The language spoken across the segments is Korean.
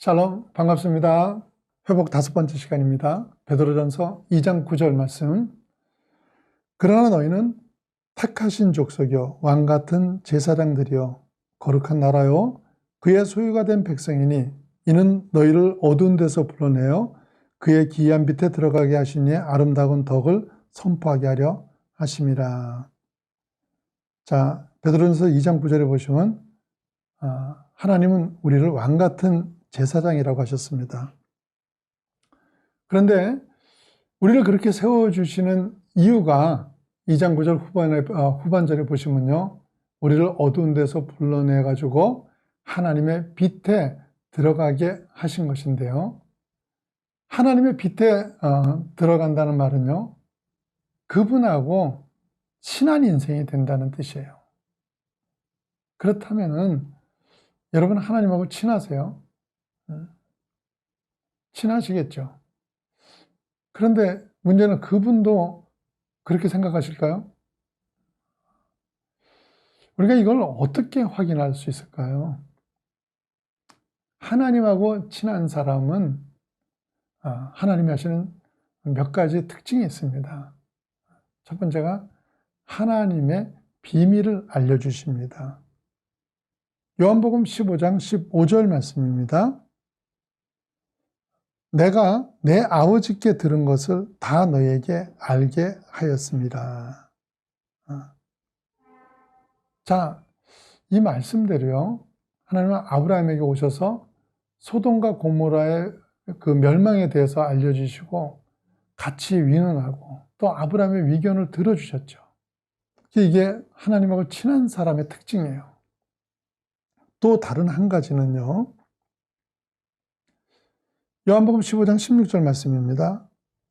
샬롬, 반갑습니다. 회복 5번째 시간입니다. 베드로전서 2장 9절 말씀. 그러나 너희는 택하신 족속이요 왕같은 제사장들이요 거룩한 나라요 그의 소유가 된 백성이니 이는 너희를 어두운 데서 불러내어 그의 기이한 빛에 들어가게 하신 이의 아름다운 덕을 선포하게 하려 하심이라. 자, 베드로전서 2장 9절에 보시면 하나님은 우리를 왕같은 제사장이라고 하셨습니다. 그런데 우리를 그렇게 세워주시는 이유가 2장 9절 후반절에 보시면요. 우리를 어두운 데서 불러내가지고 하나님의 빛에 들어가게 하신 것인데요. 하나님의 빛에 들어간다는 말은요. 그분하고 친한 인생이 된다는 뜻이에요. 그렇다면은 여러분 하나님하고 친하세요? 친하시겠죠. 그런데 문제는 그분도 그렇게 생각하실까요? 우리가 이걸 어떻게 확인할 수 있을까요? 하나님하고 친한 사람은 하나님이 하시는 몇 가지 특징이 있습니다. 첫 번째가 하나님의 비밀을 알려주십니다. 요한복음 15장 15절 말씀입니다. 내가 내 아버지께 들은 것을 다 너에게 알게 하였습니다. 자, 이 말씀대로요. 하나님은 아브라함에게 오셔서 소돔과 고모라의 그 멸망에 대해서 알려주시고 같이 위는하고 또 아브라함의 위견을 들어주셨죠. 이게 하나님하고 친한 사람의 특징이에요. 또 다른 한 가지는요. 요한복음 15장 16절 말씀입니다.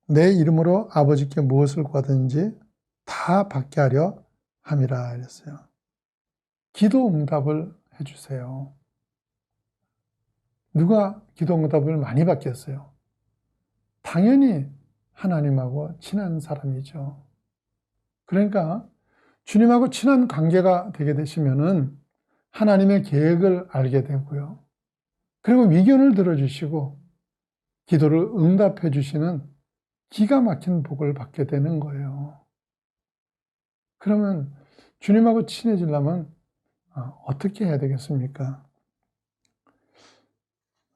내 이름으로 아버지께 무엇을 구하든지 다 받게 하려 함이라 이랬어요. 기도 응답을 해주세요. 누가 기도 응답을 많이 받겠어요? 당연히 하나님하고 친한 사람이죠. 그러니까 주님하고 친한 관계가 되게 되시면은 하나님의 계획을 알게 되고요. 그리고 위견을 들어주시고 기도를 응답해 주시는 기가 막힌 복을 받게 되는 거예요. 그러면 주님하고 친해지려면 어떻게 해야 되겠습니까?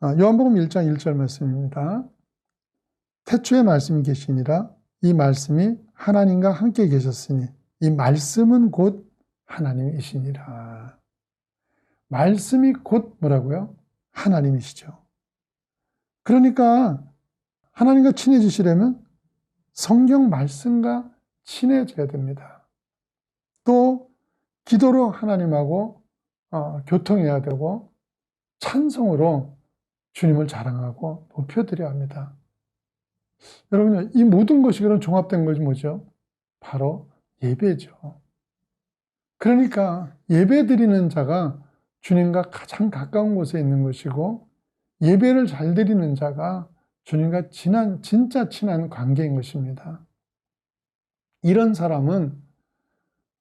요한복음 1장 1절 말씀입니다. 태초에 말씀이 계시니라 이 말씀이 하나님과 함께 계셨으니 이 말씀은 곧 하나님이시니라. 말씀이 곧 뭐라고요? 하나님이시죠. 그러니까 하나님과 친해지시려면 성경 말씀과 친해져야 됩니다. 또 기도로 하나님하고 교통해야 되고 찬송으로 주님을 자랑하고 높여드려야 합니다. 여러분, 이 모든 것이 그럼 종합된 것이 뭐죠? 바로 예배죠. 그러니까 예배 드리는 자가 주님과 가장 가까운 곳에 있는 것이고 예배를 잘 드리는 자가 주님과 진짜 친한 관계인 것입니다. 이런 사람은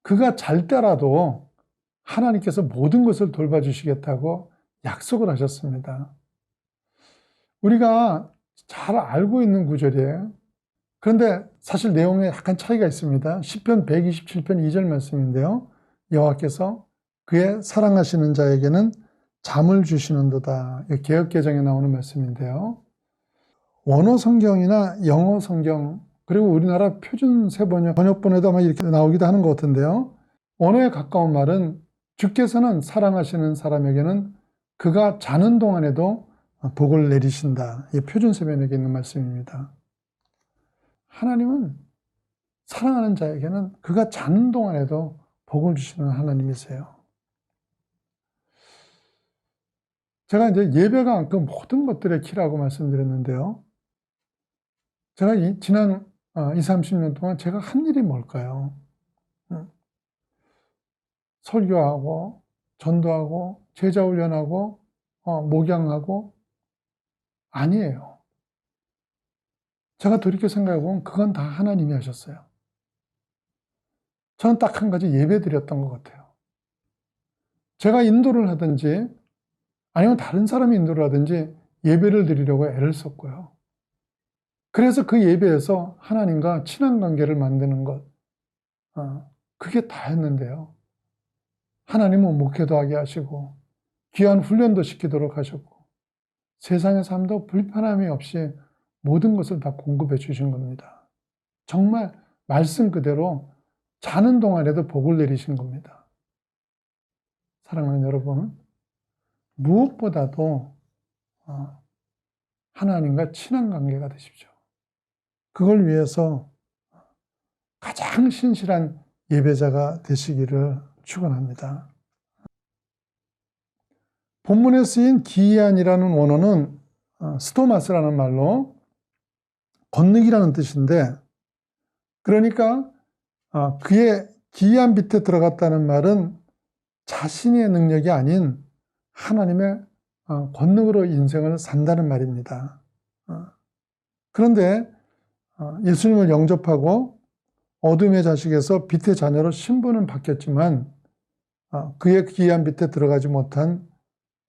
그가 잘 때라도 하나님께서 모든 것을 돌봐주시겠다고 약속을 하셨습니다. 우리가 잘 알고 있는 구절이에요. 그런데 사실 내용에 약간 차이가 있습니다. 시편 127편 2절 말씀인데요. 여호와께서 그의 사랑하시는 자에게는 잠을 주시는도다. 개역개정에 나오는 말씀인데요. 원어 성경이나 영어 성경 그리고 우리나라 표준 번역본에도 아마 이렇게 나오기도 하는 것 같은데요. 원어에 가까운 말은 주께서는 사랑하시는 사람에게는 그가 자는 동안에도 복을 내리신다. 이 표준 세변역에 있는 말씀입니다. 하나님은 사랑하는 자에게는 그가 자는 동안에도 복을 주시는 하나님이세요. 제가 이제 예배가 그 모든 것들의 키라고 말씀드렸는데요. 제가 지난 20, 30년 동안 제가 한 일이 뭘까요? 설교하고, 전도하고, 제자훈련하고, 목양하고, 아니에요. 제가 돌이켜 생각해보면 그건 다 하나님이 하셨어요. 저는 딱 한 가지 예배 드렸던 것 같아요. 제가 인도를 하든지, 아니면 다른 사람이 인도를 하든지, 예배를 드리려고 애를 썼고요. 그래서 그 예배에서 하나님과 친한 관계를 만드는 것, 그게 다였는데요. 하나님은 목회도 하게 하시고 귀한 훈련도 시키도록 하셨고 세상의 삶도 불편함이 없이 모든 것을 다 공급해 주신 겁니다. 정말 말씀 그대로 자는 동안에도 복을 내리신 겁니다. 사랑하는 여러분, 무엇보다도 하나님과 친한 관계가 되십시오. 그걸 위해서 가장 신실한 예배자가 되시기를 축원합니다. 본문에 쓰인 기이한이라는 원어는 스토마스라는 말로 건너기라는 뜻인데, 그러니까 그의 기이한 빛에 들어갔다는 말은 자신의 능력이 아닌 하나님의 권능으로 인생을 산다는 말입니다. 그런데 예수님을 영접하고 어둠의 자식에서 빛의 자녀로 신분은 바뀌었지만 그의 기이한 빛에 들어가지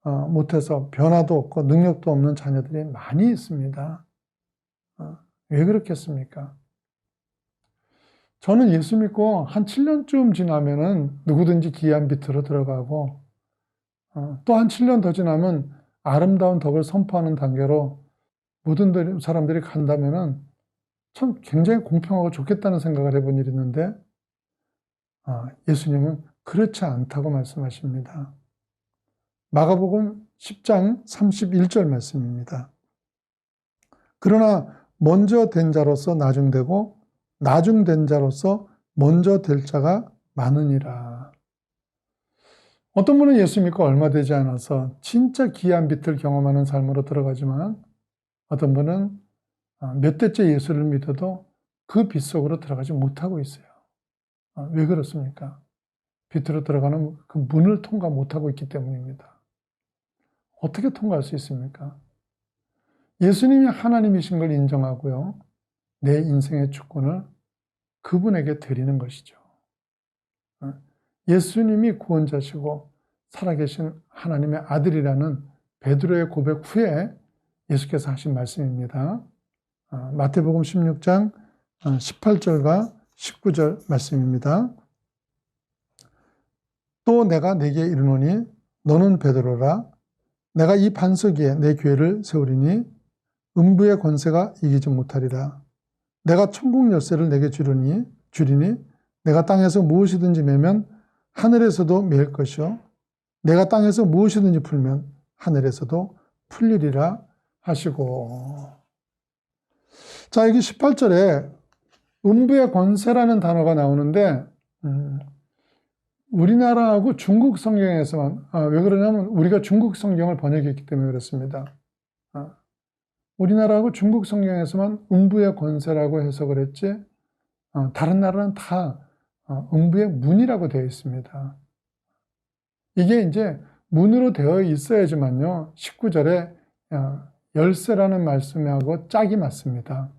못해서 변화도 없고 능력도 없는 자녀들이 많이 있습니다. 왜 그렇겠습니까? 저는 예수 믿고 한 7년쯤 지나면은 누구든지 기이한 빛으로 들어가고 또 한 7년 더 지나면 아름다운 덕을 선포하는 단계로 모든 사람들이 간다면은 참 굉장히 공평하고 좋겠다는 생각을 해본 일이 있는데 예수님은 그렇지 않다고 말씀하십니다. 마가복음 10장 31절 말씀입니다. 그러나 먼저 된 자로서 나중되고 나중된 자로서 먼저 될 자가 많으니라. 어떤 분은 예수 믿고 얼마 되지 않아서 진짜 귀한 빛을 경험하는 삶으로 들어가지만 어떤 분은 몇 대째 예수를 믿어도 그 빛 속으로 들어가지 못하고 있어요. 왜 그렇습니까? 빛으로 들어가는 그 문을 통과 못하고 있기 때문입니다. 어떻게 통과할 수 있습니까? 예수님이 하나님이신 걸 인정하고요. 내 인생의 주권을 그분에게 드리는 것이죠. 예수님이 구원자시고 살아계신 하나님의 아들이라는 베드로의 고백 후에 예수께서 하신 말씀입니다. 마태복음 16장 18절과 19절 말씀입니다. 또 내가 네게 이르노니 너는 베드로라. 내가 이 반석 위에 내 교회를 세우리니 음부의 권세가 이기지 못하리라. 내가 천국 열쇠를 내게 주리니 내가 땅에서 무엇이든지 매면 하늘에서도 매일 것이요 내가 땅에서 무엇이든지 풀면 하늘에서도 풀리리라 하시고. 자, 여기 18절에 음부의 권세라는 단어가 나오는데 우리나라하고 중국 성경에서만, 왜 그러냐면 우리가 중국 성경을 번역했기 때문에 그렇습니다. 우리나라하고 중국 성경에서만 음부의 권세라고 해석을 했지 다른 나라는 다 음부의 문이라고 되어 있습니다. 이게 이제 문으로 되어 있어야지만요 19절에 열쇠라는 말씀하고 짝이 맞습니다.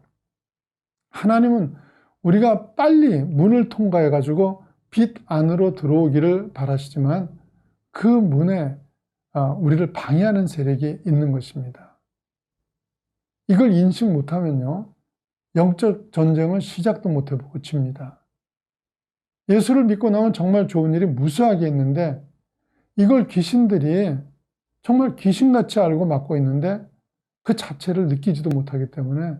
하나님은 우리가 빨리 문을 통과해 가지고 빛 안으로 들어오기를 바라시지만 그 문에 우리를 방해하는 세력이 있는 것입니다. 이걸 인식 못하면요 영적 전쟁을 시작도 못해보고 집니다. 예수를 믿고 나면 정말 좋은 일이 무수하게 있는데 이걸 귀신들이 정말 귀신같이 알고 맡고 있는데 그 자체를 느끼지도 못하기 때문에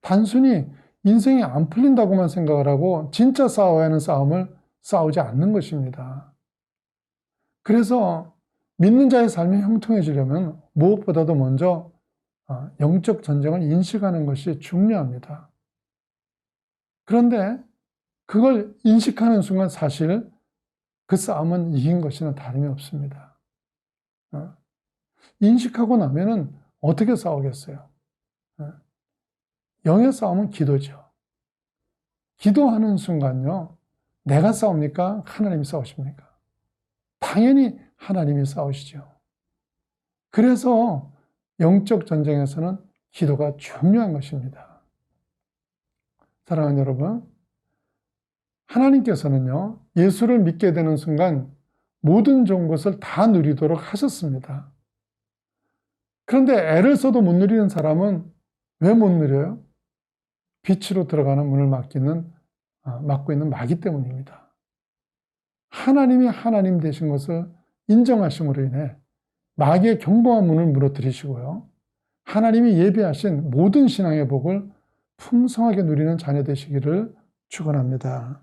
단순히 인생이 안 풀린다고만 생각을 하고 진짜 싸워야 하는 싸움을 싸우지 않는 것입니다. 그래서 믿는 자의 삶이 형통해지려면 무엇보다도 먼저 영적 전쟁을 인식하는 것이 중요합니다. 그런데 그걸 인식하는 순간 사실 그 싸움은 이긴 것이나 다름이 없습니다. 인식하고 나면은 어떻게 싸우겠어요? 영의 싸움은 기도죠. 기도하는 순간요, 내가 싸웁니까? 하나님이 싸우십니까? 당연히 하나님이 싸우시죠. 그래서 영적 전쟁에서는 기도가 중요한 것입니다. 사랑하는 여러분, 하나님께서는요, 예수를 믿게 되는 순간 모든 좋은 것을 다 누리도록 하셨습니다. 그런데 애를 써도 못 누리는 사람은 왜 못 누려요? 빛으로 들어가는 문을 막고 있는 마귀 때문입니다. 하나님이 하나님 되신 것을 인정하심으로 인해 마귀의 경고한 문을 무너뜨리시고요. 하나님이 예비하신 모든 신앙의 복을 풍성하게 누리는 자녀 되시기를 축원합니다.